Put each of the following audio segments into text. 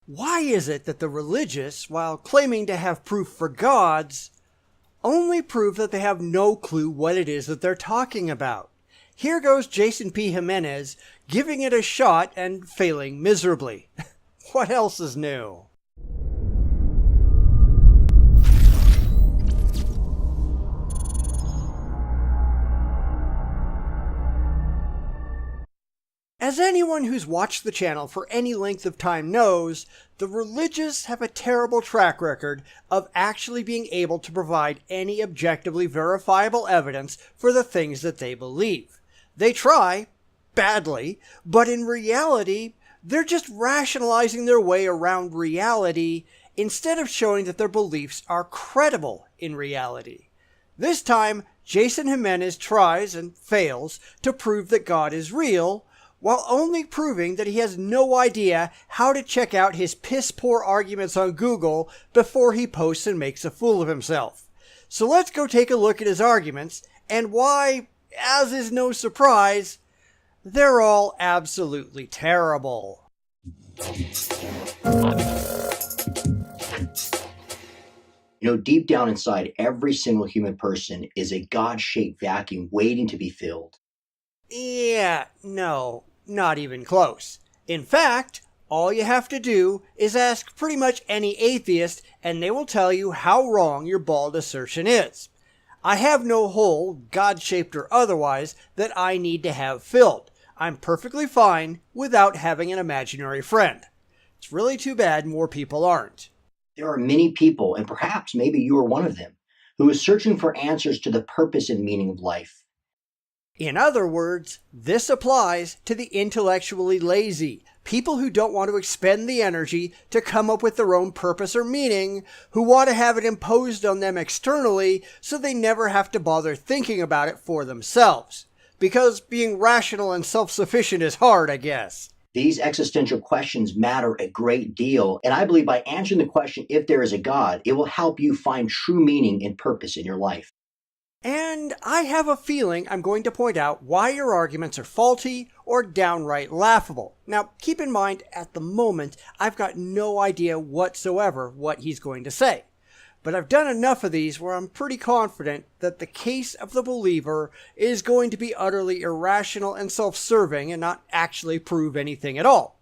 Why is it that the religious, while claiming to have proof for gods, only prove that they have no clue what it is that they're talking about? Here goes Jason P. Jiminez giving it a shot and failing miserably. What else is new? As anyone who's watched the channel for any length of time knows, the religious have a terrible track record of actually being able to provide any objectively verifiable evidence for the things that they believe. They try, badly, but in reality, they're just rationalizing their way around reality instead of showing that their beliefs are credible in reality. This time, Jason Jiminez tries and fails to prove that God is real, while only proving that he has no idea how to check out his piss-poor arguments on Google before he posts and makes a fool of himself. So let's go take a look at his arguments, and why, as is no surprise, they're all absolutely terrible. Deep down inside, every single human person is a God-shaped vacuum waiting to be filled. Yeah, no. Not even close. In fact, all you have to do is ask pretty much any atheist and they will tell you how wrong your bald assertion is. I have no hole, God-shaped or otherwise, that I need to have filled. I'm perfectly fine without having an imaginary friend. It's really too bad more people aren't. There are many people, and perhaps maybe you are one of them, who is searching for answers to the purpose and meaning of life. In other words, this applies to the intellectually lazy, people who don't want to expend the energy to come up with their own purpose or meaning, who want to have it imposed on them externally so they never have to bother thinking about it for themselves. Because being rational and self-sufficient is hard, I guess. These existential questions matter a great deal, and I believe by answering the question if there is a God, it will help you find true meaning and purpose in your life. And I have a feeling I'm going to point out why your arguments are faulty or downright laughable. Now, keep in mind, at the moment, I've got no idea whatsoever what he's going to say. But I've done enough of these where I'm pretty confident that the case of the believer is going to be utterly irrational and self-serving and not actually prove anything at all.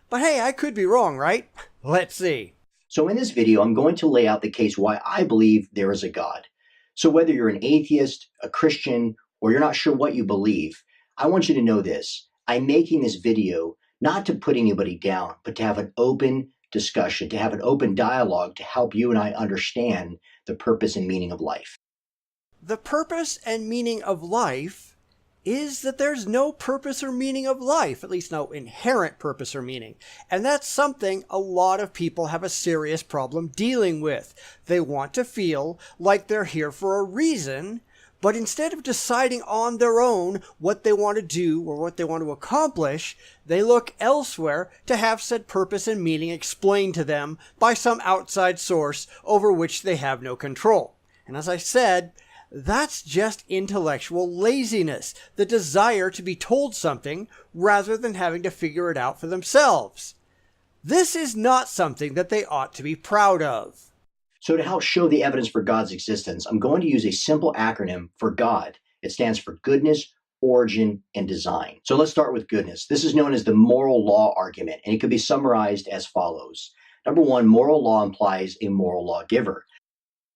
But hey, I could be wrong, right? Let's see. So in this video, I'm going to lay out the case why I believe there is a God. So whether you're an atheist, a Christian, or you're not sure what you believe, I want you to know this. I'm making this video not to put anybody down, but to have an open discussion, to have an open dialogue to help you and I understand the purpose and meaning of life. The purpose and meaning of life is that there's no purpose or meaning of life, at least no inherent purpose or meaning. And that's something a lot of people have a serious problem dealing with. They want to feel like they're here for a reason, but instead of deciding on their own what they want to do or what they want to accomplish, they look elsewhere to have said purpose and meaning explained to them by some outside source over which they have no control. And as I said, that's just intellectual laziness, the desire to be told something rather than having to figure it out for themselves. This is not something that they ought to be proud of. So to help show the evidence for God's existence, I'm going to use a simple acronym for God. It stands for goodness, origin, and design. So let's start with goodness. This is known as the moral law argument, and it could be summarized as follows. Number one, moral law implies a moral lawgiver.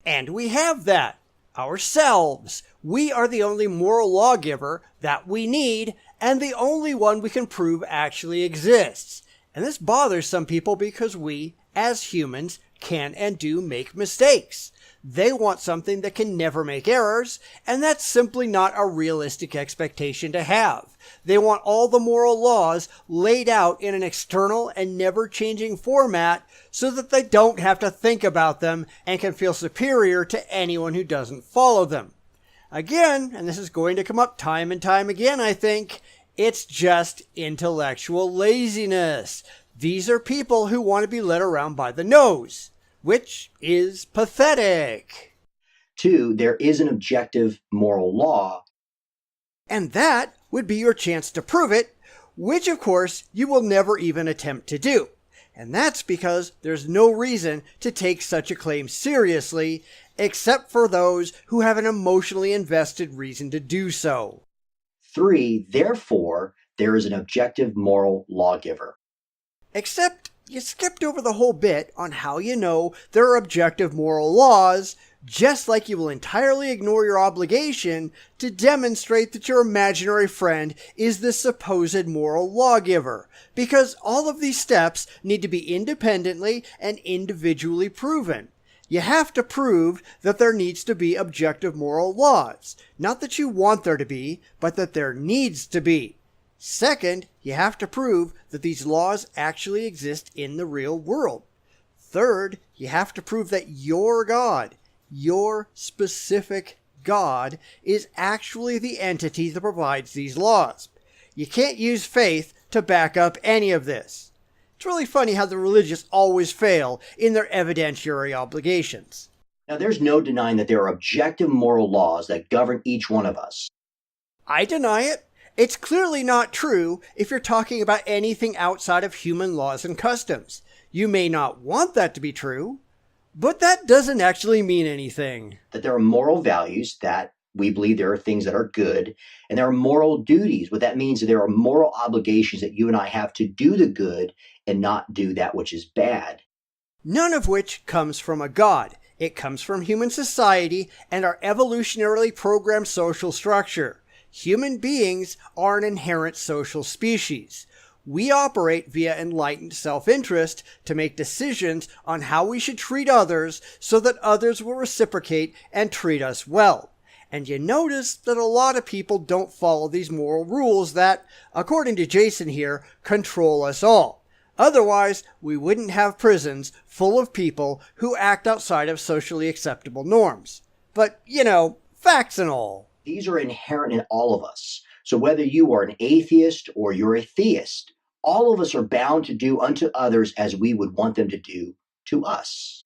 And we have that. Ourselves. We are the only moral lawgiver that we need, and the only one we can prove actually exists. And this bothers some people because we, as humans, can and do make mistakes. They want something that can never make errors, and that's simply not a realistic expectation to have. They want all the moral laws laid out in an external and never-changing format so that they don't have to think about them and can feel superior to anyone who doesn't follow them. Again, and this is going to come up time and time again, I think, it's just intellectual laziness. These are people who want to be led around by the nose, which is pathetic. 2, there is an objective moral law. And that would be your chance to prove it, which of course you will never even attempt to do. And that's because there's no reason to take such a claim seriously, except for those who have an emotionally invested reason to do so. 3, therefore, there is an objective moral lawgiver. Except you skipped over the whole bit on how you know there are objective moral laws, just like you will entirely ignore your obligation to demonstrate that your imaginary friend is the supposed moral lawgiver, because all of these steps need to be independently and individually proven. You have to prove that there needs to be objective moral laws. Not that you want there to be, but that there needs to be. Second, you have to prove that these laws actually exist in the real world. Third, you have to prove that your God, your specific God, is actually the entity that provides these laws. You can't use faith to back up any of this. It's really funny how the religious always fail in their evidentiary obligations. Now, there's no denying that there are objective moral laws that govern each one of us. I deny it. It's clearly not true if you're talking about anything outside of human laws and customs. You may not want that to be true, but that doesn't actually mean anything. That there are moral values, that we believe there are things that are good, and there are moral duties. What that means is there are moral obligations that you and I have to do the good and not do that which is bad. None of which comes from a God. It comes from human society and our evolutionarily programmed social structure. Human beings are an inherent social species. We operate via enlightened self-interest to make decisions on how we should treat others so that others will reciprocate and treat us well. And you notice that a lot of people don't follow these moral rules that, according to Jason here, control us all. Otherwise, we wouldn't have prisons full of people who act outside of socially acceptable norms. But, facts and all. These are inherent in all of us. So whether you are an atheist or you're a theist, all of us are bound to do unto others as we would want them to do to us.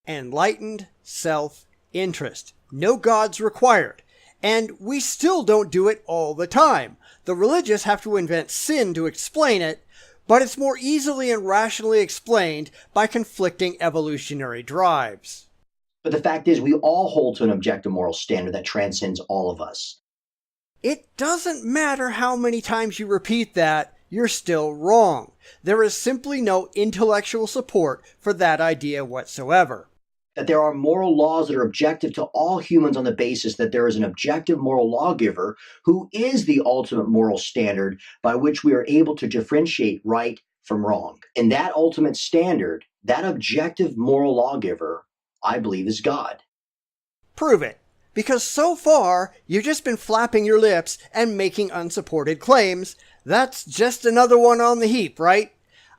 Enlightened self-interest. No gods required. And we still don't do it all the time. The religious have to invent sin to explain it, but it's more easily and rationally explained by conflicting evolutionary drives. But the fact is, we all hold to an objective moral standard that transcends all of us. It doesn't matter how many times you repeat that, you're still wrong. There is simply no intellectual support for that idea whatsoever. That there are moral laws that are objective to all humans on the basis that there is an objective moral lawgiver who is the ultimate moral standard by which we are able to differentiate right from wrong. And that ultimate standard, that objective moral lawgiver, I believe is God. Prove it. Because so far, you've just been flapping your lips and making unsupported claims. That's just another one on the heap, right?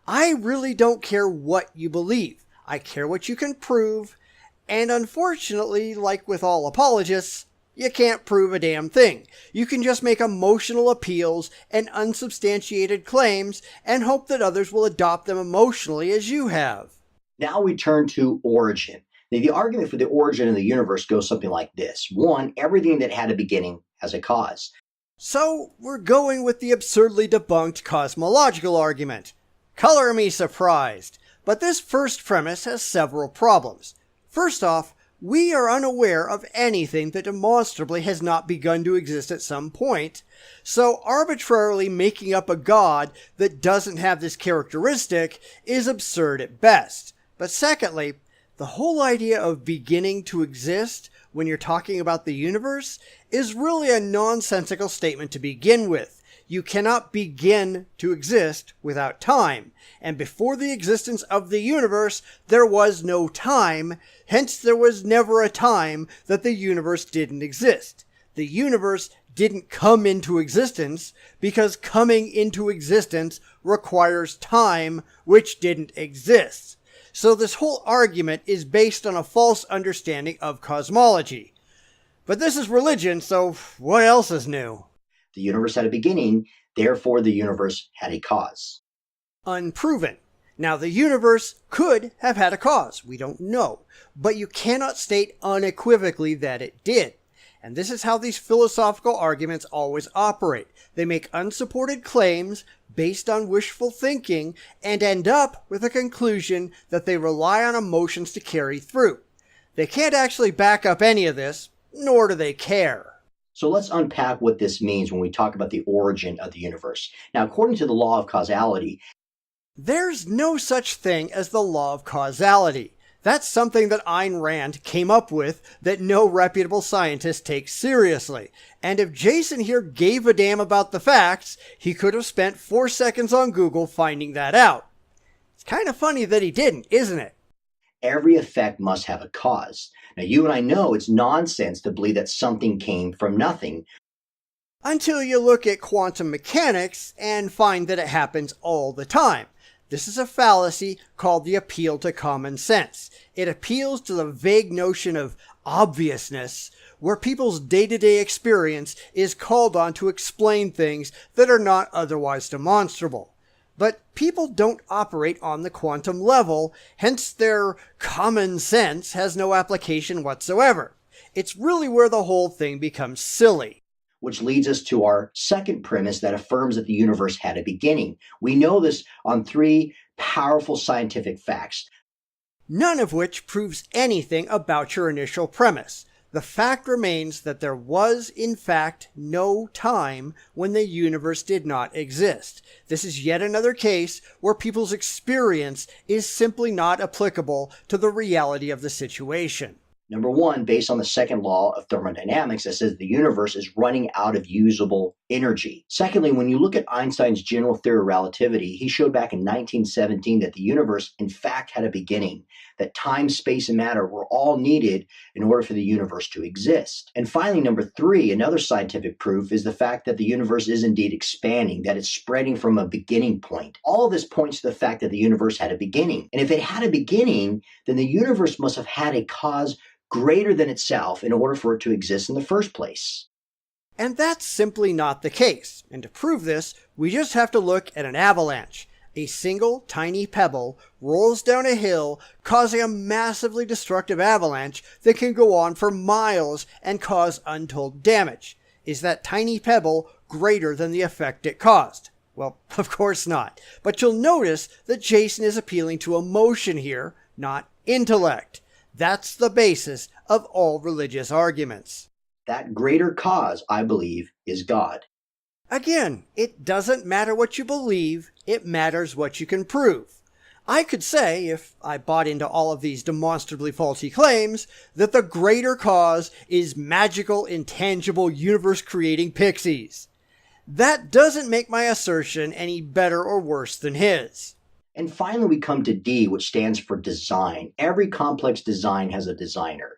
I really don't care what you believe. I care what you can prove. And unfortunately, like with all apologists, you can't prove a damn thing. You can just make emotional appeals and unsubstantiated claims and hope that others will adopt them emotionally as you have. Now we turn to origin. Now, the argument for the origin of the universe goes something like this. 1, everything that had a beginning has a cause. So we're going with the absurdly debunked cosmological argument. Color me surprised. But this first premise has several problems. First off, we are unaware of anything that demonstrably has not begun to exist at some point, so arbitrarily making up a god that doesn't have this characteristic is absurd at best. But secondly, the whole idea of beginning to exist when you're talking about the universe is really a nonsensical statement to begin with. You cannot begin to exist without time, and before the existence of the universe, there was no time, hence there was never a time that the universe didn't exist. The universe didn't come into existence because coming into existence requires time, which didn't exist. So this whole argument is based on a false understanding of cosmology. But this is religion, so what else is new? The universe had a beginning, therefore the universe had a cause. Unproven. Now, the universe could have had a cause. We don't know. But you cannot state unequivocally that it did. And this is how these philosophical arguments always operate. They make unsupported claims based on wishful thinking and end up with a conclusion that they rely on emotions to carry through. They can't actually back up any of this, nor do they care. So let's unpack what this means when we talk about the origin of the universe. Now, according to the law of causality, there's no such thing as the law of causality. That's something that Ayn Rand came up with that no reputable scientist takes seriously. And if Jason here gave a damn about the facts, he could have spent 4 seconds on Google finding that out. It's kind of funny that he didn't, isn't it? every effect must have a cause. Now, you and I know it's nonsense to believe that something came from nothing. Until you look at quantum mechanics and find that it happens all the time. This is a fallacy called the appeal to common sense. It appeals to the vague notion of obviousness, where people's day-to-day experience is called on to explain things that are not otherwise demonstrable. But people don't operate on the quantum level, hence their common sense has no application whatsoever. It's really where the whole thing becomes silly. Which leads us to our second premise that affirms that the universe had a beginning. We know this on 3 powerful scientific facts, none of which proves anything about your initial premise. The fact remains that there was, in fact, no time when the universe did not exist. This is yet another case where people's experience is simply not applicable to the reality of the situation. Number 1, based on the second law of thermodynamics that says the universe is running out of usable energy. Secondly, when you look at Einstein's general theory of relativity, he showed back in 1917 that the universe in fact had a beginning, that time, space, and matter were all needed in order for the universe to exist. And finally, number 3, another scientific proof is the fact that the universe is indeed expanding, that it's spreading from a beginning point. All of this points to the fact that the universe had a beginning. And if it had a beginning, then the universe must have had a cause greater than itself in order for it to exist in the first place. And that's simply not the case. And to prove this, we just have to look at an avalanche. A single tiny pebble rolls down a hill, causing a massively destructive avalanche that can go on for miles and cause untold damage. Is that tiny pebble greater than the effect it caused? Well, of course not. But you'll notice that Jason is appealing to emotion here, not intellect. That's the basis of all religious arguments. That greater cause, I believe, is God. Again, it doesn't matter what you believe, it matters what you can prove. I could say, if I bought into all of these demonstrably faulty claims, that the greater cause is magical, intangible, universe-creating pixies. That doesn't make my assertion any better or worse than his. And finally, we come to D, which stands for design. Every complex design has a designer.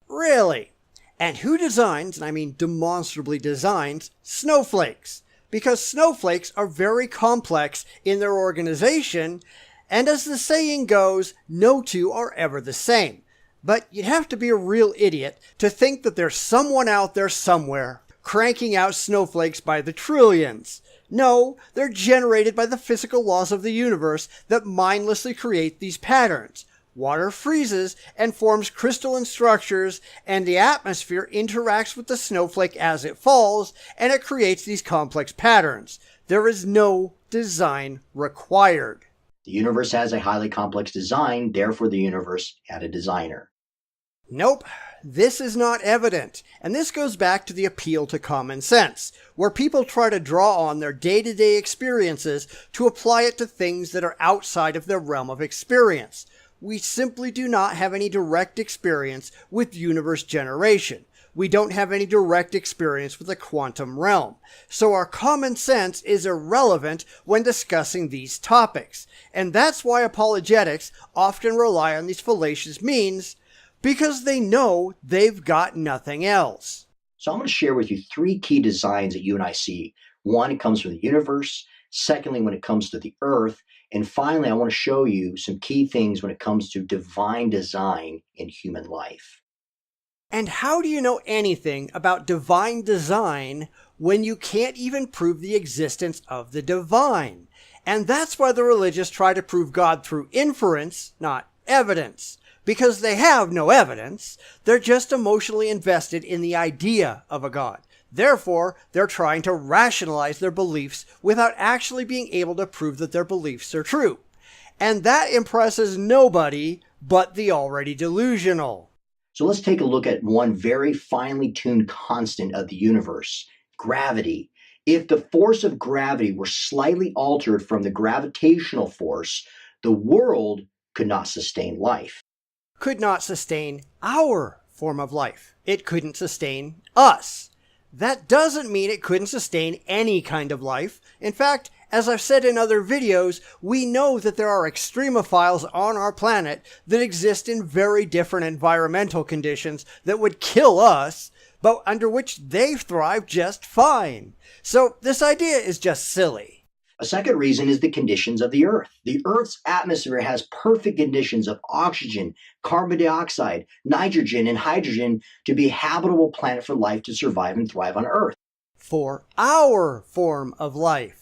Really? And who designs, and I mean demonstrably designs, snowflakes? Because snowflakes are very complex in their organization, and as the saying goes, no two are ever the same. But you'd have to be a real idiot to think that there's someone out there somewhere cranking out snowflakes by the trillions. No, they're generated by the physical laws of the universe that mindlessly create these patterns. Water freezes and forms crystalline structures, and the atmosphere interacts with the snowflake as it falls, and it creates these complex patterns. There is no design required. The universe has a highly complex design, therefore the universe had a designer. Nope. This is not evident, and this goes back to the appeal to common sense, where people try to draw on their day-to-day experiences to apply it to things that are outside of their realm of experience. We simply do not have any direct experience with universe generation. We don't have any direct experience with the quantum realm, so our common sense is irrelevant when discussing these topics, and that's why apologetics often rely on these fallacious means, because they know they've got nothing else. So I'm going to share with you 3 key designs that you and I see. 1, it comes from the universe. Secondly, when it comes to the earth. And finally, I want to show you some key things when it comes to divine design in human life. And how do you know anything about divine design when you can't even prove the existence of the divine? And that's why the religious try to prove God through inference, not evidence. Because they have no evidence, they're just emotionally invested in the idea of a God. Therefore, they're trying to rationalize their beliefs without actually being able to prove that their beliefs are true. And that impresses nobody but the already delusional. So let's take a look at one very finely tuned constant of the universe, gravity. If the force of gravity were slightly altered from the gravitational force, the world could not sustain life. Could not sustain our form of life. It couldn't sustain us. That doesn't mean it couldn't sustain any kind of life. In fact, as I've said in other videos, we know that there are extremophiles on our planet that exist in very different environmental conditions that would kill us, but under which they thrive just fine. So this idea is just silly. A second reason is the conditions of the Earth. The Earth's atmosphere has perfect conditions of oxygen, carbon dioxide, nitrogen, and hydrogen to be a habitable planet for life to survive and thrive on Earth. For our form of life.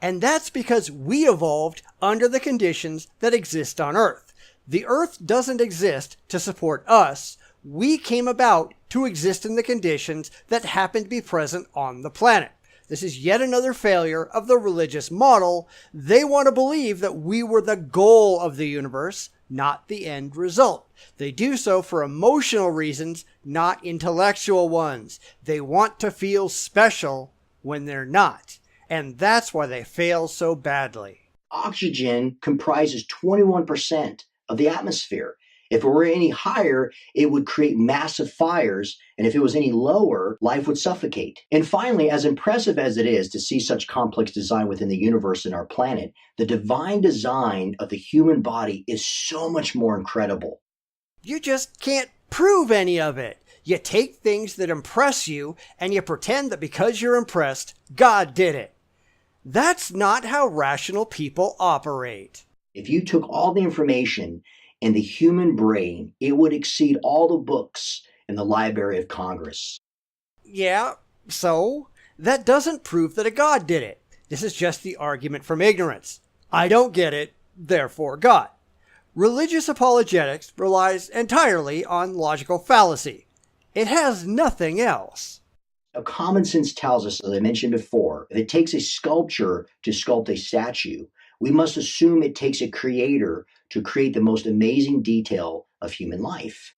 And that's because we evolved under the conditions that exist on Earth. The Earth doesn't exist to support us. We came about to exist in the conditions that happen to be present on the planet. This is yet another failure of the religious model. They want to believe that we were the goal of the universe, not the end result. They do so for emotional reasons, not intellectual ones. They want to feel special when they're not. And that's why they fail so badly. Oxygen comprises 21% of the atmosphere. If it were any higher, it would create massive fires, and if it was any lower, life would suffocate. And finally, as impressive as it is to see such complex design within the universe and our planet, the divine design of the human body is so much more incredible. You just can't prove any of it. You take things that impress you, and you pretend that because you're impressed, God did it. That's not how rational people operate. If you took all the information in the human brain, it would exceed all the books in the Library of Congress. Yeah, so? That doesn't prove that a God did it. This is just the argument from ignorance. I don't get it, therefore God. Religious apologetics relies entirely on logical fallacy. It has nothing else. Now, common sense tells us, as I mentioned before, if it takes a sculpture to sculpt a statue, we must assume it takes a creator to create the most amazing detail of human life.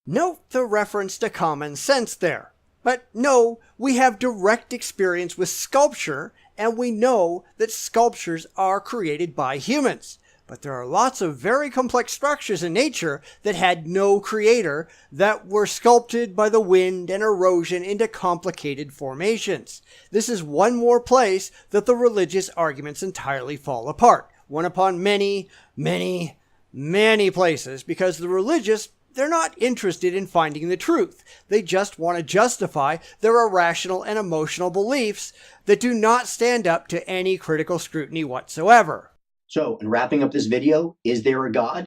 Note the reference to common sense there. But no, we have direct experience with sculpture, and we know that sculptures are created by humans. But there are lots of very complex structures in nature that had no creator, that were sculpted by the wind and erosion into complicated formations. This is one more place that the religious arguments entirely fall apart. One upon many, many, many places, because the religious, they're not interested in finding the truth. They just want to justify their irrational and emotional beliefs that do not stand up to any critical scrutiny whatsoever. So, in wrapping up this video, is there a God?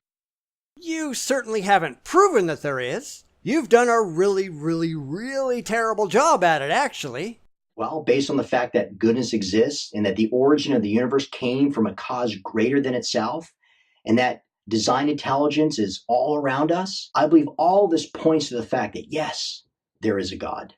You certainly haven't proven that there is. You've done a really, really, really terrible job at it, actually. Well, based on the fact that goodness exists and that the origin of the universe came from a cause greater than itself, and that design intelligence is all around us, I believe all this points to the fact that yes, there is a God.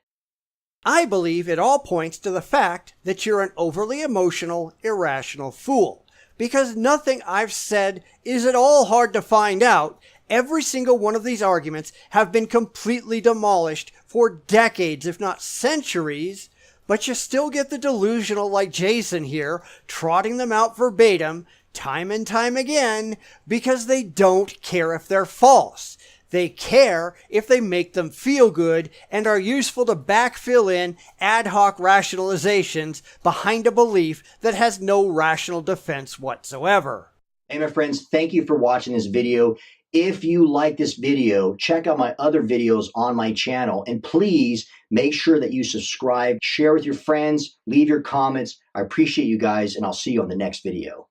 I believe it all points to the fact that you're an overly emotional, irrational fool. Because nothing I've said is at all hard to find out. Every single one of these arguments have been completely demolished for decades, if not centuries. But you still get the delusional like Jason here, trotting them out verbatim, time and time again, because they don't care if they're false. They care if they make them feel good and are useful to backfill in ad hoc rationalizations behind a belief that has no rational defense whatsoever. Hey, my friends, thank you for watching this video. If you like this video, check out my other videos on my channel, and please make sure that you subscribe, share with your friends, leave your comments. I appreciate you guys, and I'll see you on the next video.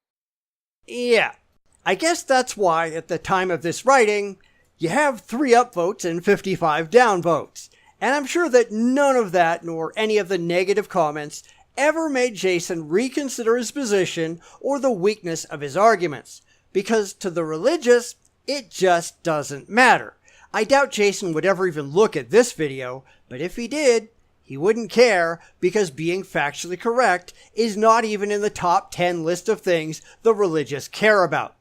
Yeah, I guess that's why at the time of this writing, you have 3 upvotes and 55 downvotes. And I'm sure that none of that, nor any of the negative comments, ever made Jason reconsider his position or the weakness of his arguments. Because to the religious, It just doesn't matter. I doubt Jason would ever even look at this video, but if he did, he wouldn't care because being factually correct is not even in the top 10 list of things the religious care about.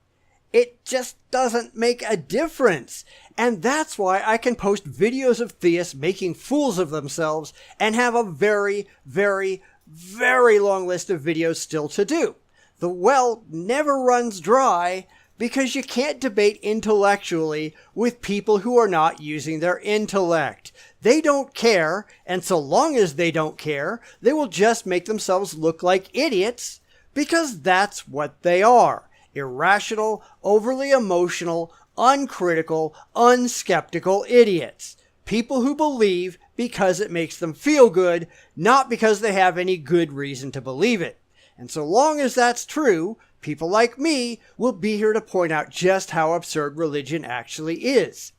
It just doesn't make a difference. And that's why I can post videos of theists making fools of themselves and have a very, very, very long list of videos still to do. The well never runs dry because you can't debate intellectually with people who are not using their intellect. They don't care, and so long as they don't care, they will just make themselves look like idiots because that's what they are. Irrational, overly emotional, uncritical, unskeptical idiots. People who believe because it makes them feel good, not because they have any good reason to believe it. And so long as that's true, people like me will be here to point out just how absurd religion actually is.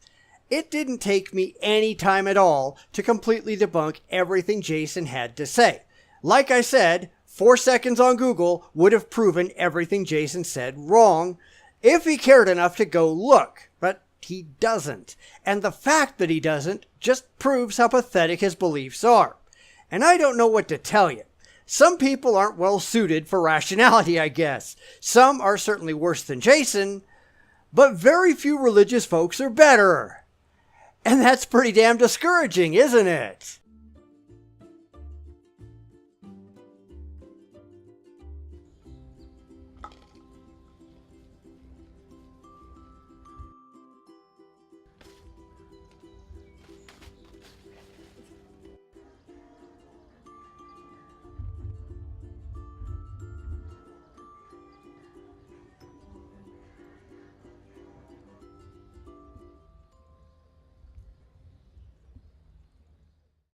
It didn't take me any time at all to completely debunk everything Jason had to say. Like I said, 4 seconds on Google would have proven everything Jason said wrong if he cared enough to go look, but he doesn't. And the fact that he doesn't just proves how pathetic his beliefs are. And I don't know what to tell you. Some people aren't well suited for rationality, I guess. Some are certainly worse than Jason, but very few religious folks are better. And that's pretty damn discouraging, isn't it?